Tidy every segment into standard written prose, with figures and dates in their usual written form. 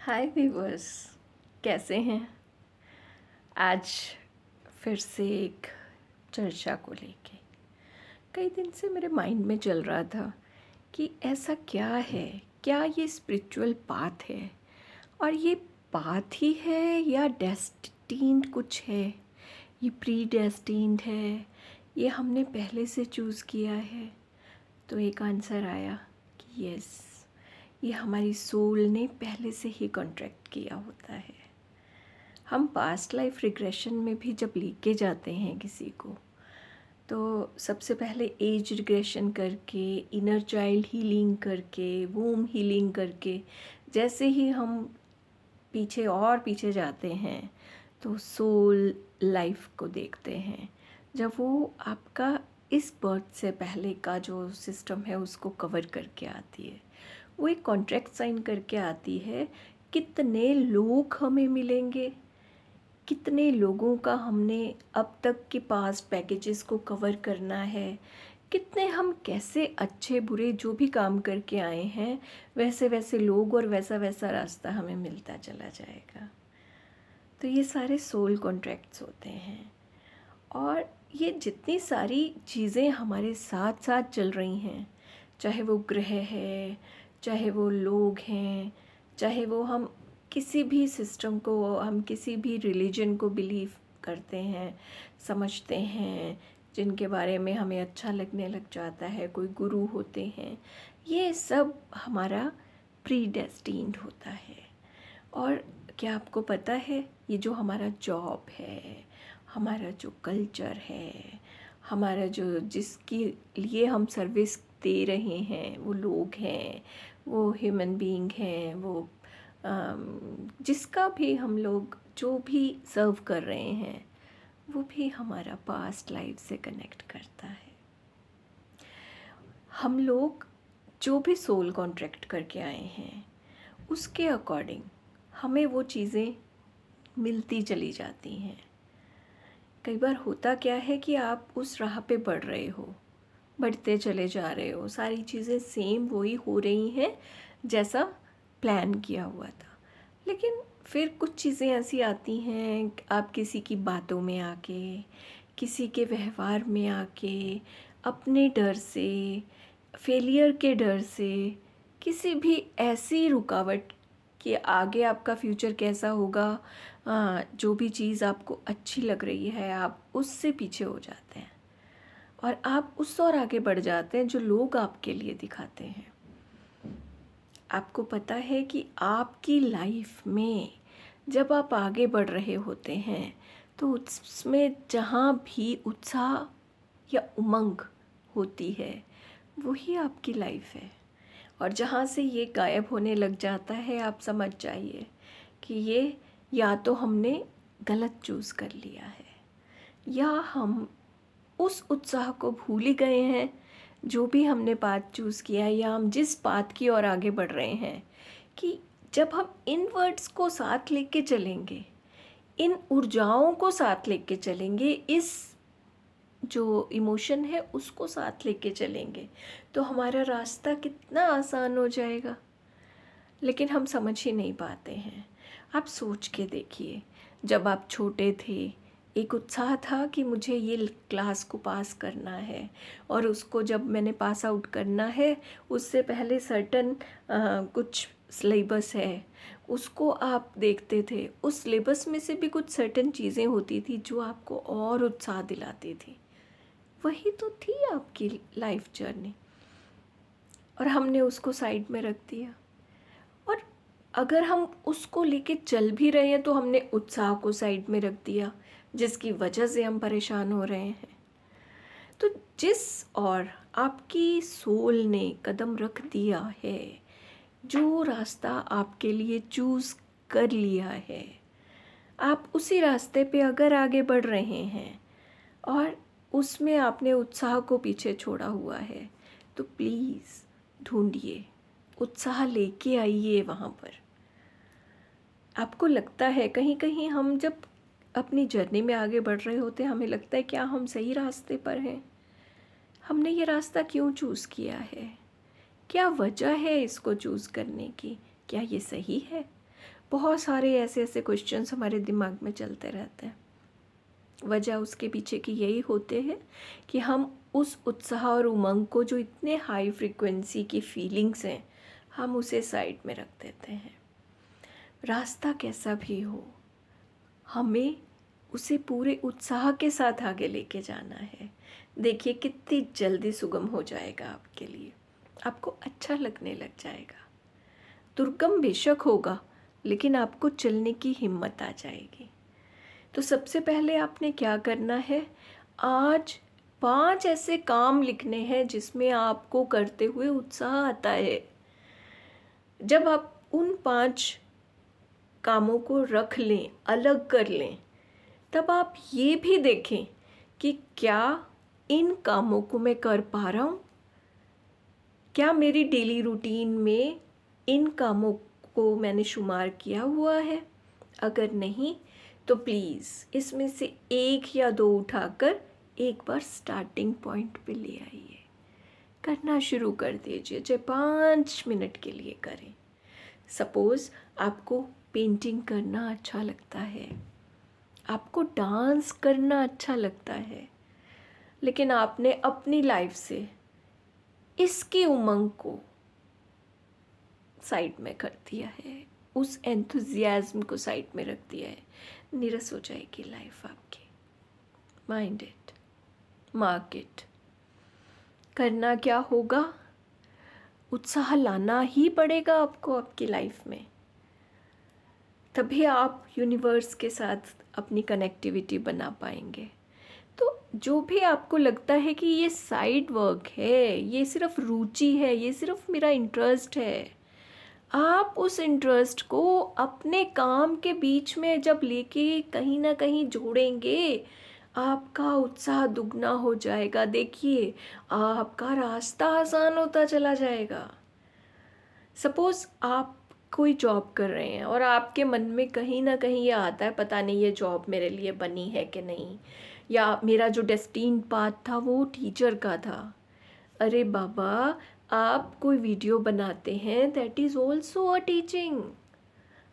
हाय viewers, कैसे हैं। आज फिर से एक चर्चा को लेके कई दिन से मेरे माइंड में चल रहा था कि ऐसा क्या है, क्या ये स्पिरिचुअल पाथ है और ये पाथ ही है या डेस्टिन्ड कुछ है, ये प्री डेस्टिन्ड है, ये हमने पहले से चूज़ किया है। तो एक आंसर आया कि यस, ये हमारी सोल ने पहले से ही कॉन्ट्रैक्ट किया होता है। हम पास्ट लाइफ रिग्रेशन में भी जब लेके जाते हैं किसी को, तो सबसे पहले एज रिग्रेशन करके, इनर चाइल्ड हीलिंग करके, वूम हीलिंग करके, जैसे ही हम पीछे और पीछे जाते हैं तो सोल लाइफ को देखते हैं। जब वो आपका इस बर्थ से पहले का जो सिस्टम है उसको कवर करके आती है, वो एक कॉन्ट्रैक्ट साइन करके आती है। कितने लोग हमें मिलेंगे, कितने लोगों का हमने अब तक के पास्ट पैकेजेस को कवर करना है, कितने हम कैसे अच्छे बुरे जो भी काम करके आए हैं वैसे वैसे लोग और वैसा वैसा रास्ता हमें मिलता चला जाएगा। तो ये सारे सोल कॉन्ट्रैक्ट्स होते हैं। और ये जितनी सारी चीज़ें हमारे साथ साथ चल रही हैं, चाहे वो ग्रह है, चाहे वो लोग हैं, चाहे वो हम किसी भी सिस्टम को, हम किसी भी रिलीजन को बिलीव करते हैं, समझते हैं, जिनके बारे में हमें अच्छा लगने लग जाता है, कोई गुरु होते हैं, ये सब हमारा प्री डेस्टिन्ड होता है। और क्या आपको पता है, ये जो हमारा जॉब है, हमारा जो कल्चर है, हमारा जो जिसके लिए हम सर्विस दे रहे हैं, वो लोग हैं, वो ह्यूमन बीइंग हैं, वो जिसका भी हम लोग जो भी सर्व कर रहे हैं, वो भी हमारा पास्ट लाइफ से कनेक्ट करता है। हम लोग जो भी सोल कॉन्ट्रैक्ट करके आए हैं उसके अकॉर्डिंग हमें वो चीज़ें मिलती चली जाती हैं। कई बार होता क्या है कि आप उस राह पे बढ़ रहे हो, बढ़ते चले जा रहे हो, सारी चीज़ें सेम वही हो रही हैं जैसा प्लान किया हुआ था, लेकिन फिर कुछ चीज़ें ऐसी आती हैं, आप किसी की बातों में आके, किसी के व्यवहार में आके, अपने डर से, फेलियर के डर से, किसी भी ऐसी रुकावट कि आगे आपका फ्यूचर कैसा होगा, जो भी चीज़ आपको अच्छी लग रही है आप उससे पीछे हो जाते हैं और आप उससे और आगे बढ़ जाते हैं जो लोग आपके लिए दिखाते हैं। आपको पता है कि आपकी लाइफ में जब आप आगे बढ़ रहे होते हैं तो उसमें जहाँ भी उत्साह या उमंग होती है वही आपकी लाइफ है। और जहाँ से ये गायब होने लग जाता है, आप समझ जाइए कि ये या तो हमने गलत चूज़ कर लिया है या हम उस उत्साह को भूल ही गए हैं जो भी हमने पाथ चूज़ किया है, या हम जिस पाथ की ओर आगे बढ़ रहे हैं। कि जब हम इन वर्ड्स को साथ लेके चलेंगे, इन ऊर्जाओं को साथ लेके चलेंगे, इस जो इमोशन है उसको साथ लेके चलेंगे, तो हमारा रास्ता कितना आसान हो जाएगा। लेकिन हम समझ ही नहीं पाते हैं। आप सोच के देखिए, जब आप छोटे थे एक उत्साह था कि मुझे ये क्लास को पास करना है, और उसको जब मैंने पास आउट करना है उससे पहले सर्टन कुछ सिलेबस है उसको आप देखते थे, उस सिलेबस में से भी कुछ सर्टन चीज़ें होती थी जो आपको और उत्साह दिलाती थी। वही तो थी आपकी लाइफ जर्नी, और हमने उसको साइड में रख दिया। और अगर हम उसको लेके चल भी रहे हैं तो हमने उत्साह को साइड में रख दिया, जिसकी वजह से हम परेशान हो रहे हैं। तो जिस और आपकी सोल ने कदम रख दिया है, जो रास्ता आपके लिए चूज़ कर लिया है, आप उसी रास्ते पे अगर आगे बढ़ रहे हैं और उसमें आपने उत्साह को पीछे छोड़ा हुआ है, तो प्लीज़ ढूंढिए, उत्साह लेके आइए वहाँ पर। आपको लगता है कहीं कहीं हम जब अपनी जर्नी में आगे बढ़ रहे होते हैं, हमें लगता है क्या हम सही रास्ते पर हैं, हमने ये रास्ता क्यों चूज़ किया है, क्या वजह है इसको चूज़ करने की, क्या ये सही है। बहुत सारे ऐसे ऐसे क्वेश्चंस हमारे दिमाग में चलते रहते हैं। वजह उसके पीछे की यही होते हैं कि हम उस उत्साह और उमंग को, जो इतने हाई फ्रिक्वेंसी की फीलिंग्स हैं, हम उसे साइड में रख देते हैं। रास्ता कैसा भी हो, हमें उसे पूरे उत्साह के साथ आगे लेके जाना है। देखिए कितनी जल्दी सुगम हो जाएगा आपके लिए, आपको अच्छा लगने लग जाएगा। दुर्गम बेशक होगा, लेकिन आपको चलने की हिम्मत आ जाएगी। तो सबसे पहले आपने क्या करना है, आज 5 ऐसे काम लिखने हैं जिसमें आपको करते हुए उत्साह आता है। जब आप उन 5 कामों को रख लें, अलग कर लें, तब आप ये भी देखें कि क्या इन कामों को मैं कर पा रहा हूँ, क्या मेरी डेली रूटीन में इन कामों को मैंने शुमार किया हुआ है। अगर नहीं तो प्लीज़ इसमें से 1 या 2 उठाकर एक बार स्टार्टिंग पॉइंट पे ले आइए, करना शुरू कर दीजिए, चाहे 5 मिनट के लिए करें। सपोज़ आपको पेंटिंग करना अच्छा लगता है, आपको डांस करना अच्छा लगता है, लेकिन आपने अपनी लाइफ से इसकी उमंग को साइड में कर दिया है, उस एंथुजियाज्म को साइड में रख दिया है, नीरस हो जाएगी लाइफ आपकी। Mind it, mark it. करना क्या होगा, उत्साह लाना ही पड़ेगा आपको आपकी लाइफ में, तभी आप यूनिवर्स के साथ अपनी कनेक्टिविटी बना पाएंगे। तो जो भी आपको लगता है कि ये साइड वर्क है, ये सिर्फ रुचि है, ये सिर्फ मेरा इंटरेस्ट है, आप उस इंटरेस्ट को अपने काम के बीच में जब लेके कहीं ना कहीं जोड़ेंगे, आपका उत्साह दुगना हो जाएगा। देखिए आपका रास्ता आसान होता चला जाएगा। सपोज़ आप कोई जॉब कर रहे हैं और आपके मन में कहीं ना कहीं ये आता है, पता नहीं ये जॉब मेरे लिए बनी है कि नहीं, या मेरा जो डेस्टिन पाथ था वो टीचर का था। अरे बाबा, आप कोई वीडियो बनाते हैं, that is also a teaching.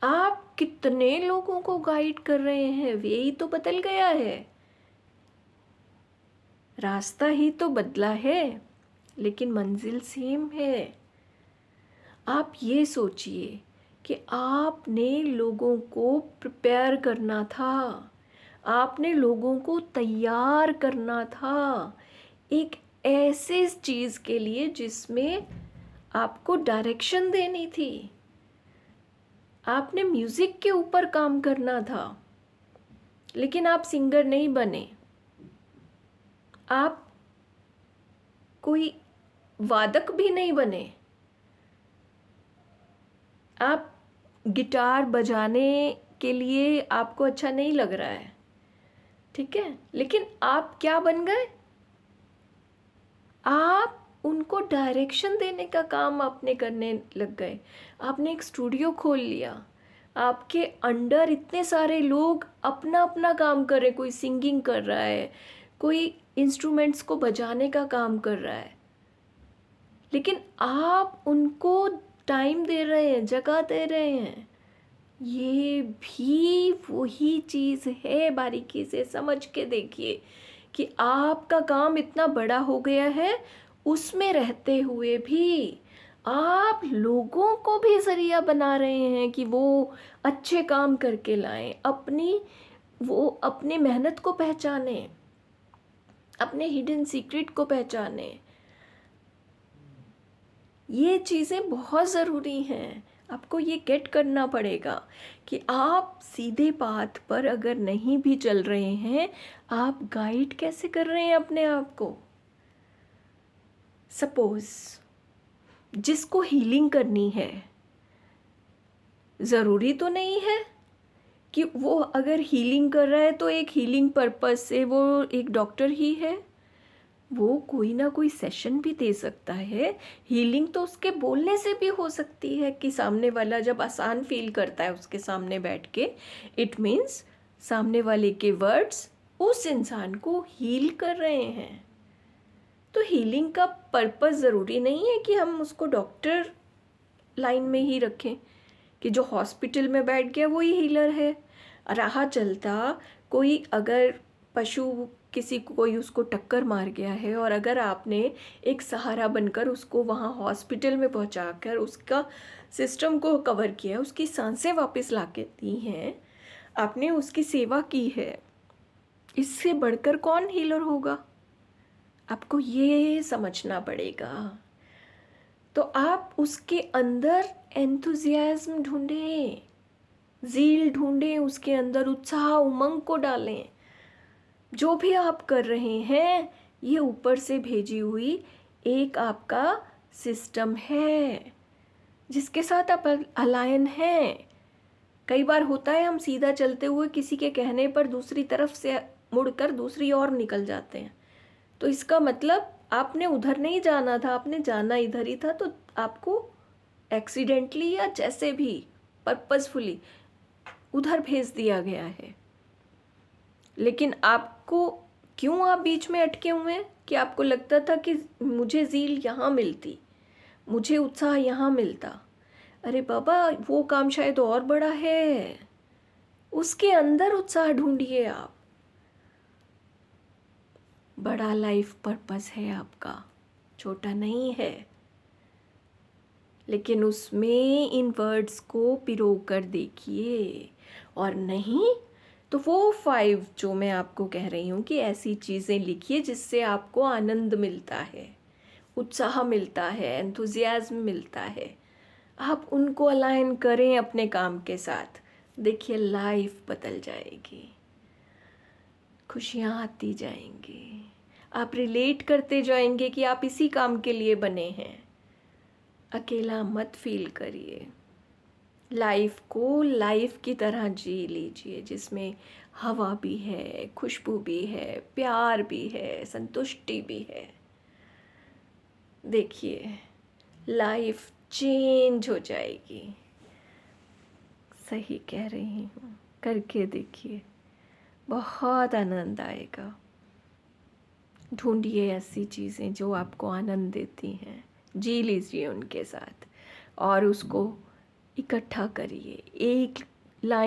आप कितने लोगों को गाइड कर रहे हैं, यही तो बदल गया है। रास्ता ही तो बदला है, लेकिन मंजिल सेम है। आप ये सोचिए कि आपने लोगों को प्रिपेयर करना था, आपने लोगों को तैयार करना था एक ऐसे चीज़ के लिए जिसमें आपको डायरेक्शन देनी थी। आपने म्यूज़िक के ऊपर काम करना था, लेकिन आप सिंगर नहीं बने, आप कोई वादक भी नहीं बने, आप गिटार बजाने के लिए आपको अच्छा नहीं लग रहा है, ठीक है, लेकिन आप क्या बन गए, आप उनको डायरेक्शन देने का काम आपने करने लग गए। आपने एक स्टूडियो खोल लिया, आपके अंडर इतने सारे लोग अपना अपना काम कर रहे हैं, कोई सिंगिंग कर रहा है, कोई इंस्ट्रूमेंट्स को बजाने का काम कर रहा है, लेकिन आप उनको टाइम दे रहे हैं, जगह दे रहे हैं। ये भी वही चीज़ है, बारीकी से समझ के देखिए कि आपका काम इतना बड़ा हो गया है, उसमें रहते हुए भी आप लोगों को भी ज़रिया बना रहे हैं कि वो अच्छे काम करके लाएं, वो अपनी मेहनत को पहचाने, अपने हिडन सीक्रेट को पहचाने। ये चीज़ें बहुत ज़रूरी हैं, आपको ये गेट करना पड़ेगा कि आप सीधे पाथ पर अगर नहीं भी चल रहे हैं, आप गाइड कैसे कर रहे हैं अपने आप को। सपोज़ जिसको हीलिंग करनी है, ज़रूरी तो नहीं है कि वो अगर हीलिंग कर रहा है तो एक हीलिंग पर्पस से वो एक डॉक्टर ही है। वो कोई ना कोई सेशन भी दे सकता है। हीलिंग तो उसके बोलने से भी हो सकती है कि सामने वाला जब आसान फील करता है उसके सामने बैठ के, इट मीन्स सामने वाले के वर्ड्स उस इंसान को हील कर रहे हैं। तो हीलिंग का पर्पस ज़रूरी नहीं है कि हम उसको डॉक्टर लाइन में ही रखें। कि जो हॉस्पिटल में बैठ गया वही हीलर है। राह चलता कोई अगर पशु किसी कोई उसको टक्कर मार गया है और अगर आपने एक सहारा बनकर उसको वहाँ हॉस्पिटल में पहुँचाकर उसका सिस्टम को कवर किया, उसकी सांसें वापस ला के दी हैं, आपने उसकी सेवा की है, इससे बढ़कर कौन हीलर होगा? आपको ये समझना पड़ेगा। तो आप उसके अंदर एंथुजियाज्म ढूंढें, ज़ील ढूंढें, उसके अंदर उत्साह उमंग को डालें। जो भी आप कर रहे हैं ये ऊपर से भेजी हुई एक आपका सिस्टम है जिसके साथ आप अलायन हैं। कई बार होता है हम सीधा चलते हुए किसी के कहने पर दूसरी तरफ से मुड़कर दूसरी ओर निकल जाते हैं, तो इसका मतलब आपने उधर नहीं जाना था, आपने जाना इधर ही था। तो आपको एक्सीडेंटली या जैसे भी पर्पसफुली उधर भेज दिया गया है। लेकिन आपको क्यों आप बीच में अटके हुए हैं कि आपको लगता था कि मुझे ज़ील यहाँ मिलती, मुझे उत्साह यहाँ मिलता। अरे बाबा, वो काम शायद और बड़ा है, उसके अंदर उत्साह ढूंढिए आप। बड़ा लाइफ पर्पस है आपका, छोटा नहीं है। लेकिन उसमें इन वर्ड्स को पिरो कर देखिए, और नहीं तो वो 5 जो मैं आपको कह रही हूँ कि ऐसी चीज़ें लिखिए जिससे आपको आनंद मिलता है, उत्साह मिलता है, एंथुजियाज्म मिलता है। आप उनको अलाइन करें अपने काम के साथ, देखिए लाइफ बदल जाएगी, खुशियाँ आती जाएंगी, आप रिलेट करते जाएंगे कि आप इसी काम के लिए बने हैं। अकेला मत फील करिए, लाइफ को लाइफ की तरह जी लीजिए जिसमें हवा भी है, खुशबू भी है, प्यार भी है, संतुष्टि भी है। देखिए लाइफ चेंज हो जाएगी। सही कह रही हूँ, करके देखिए, बहुत आनंद आएगा। ढूंढिए ऐसी चीज़ें जो आपको आनंद देती हैं, जी लीजिए उनके साथ और उसको इकट्ठा करिए। एक लाइन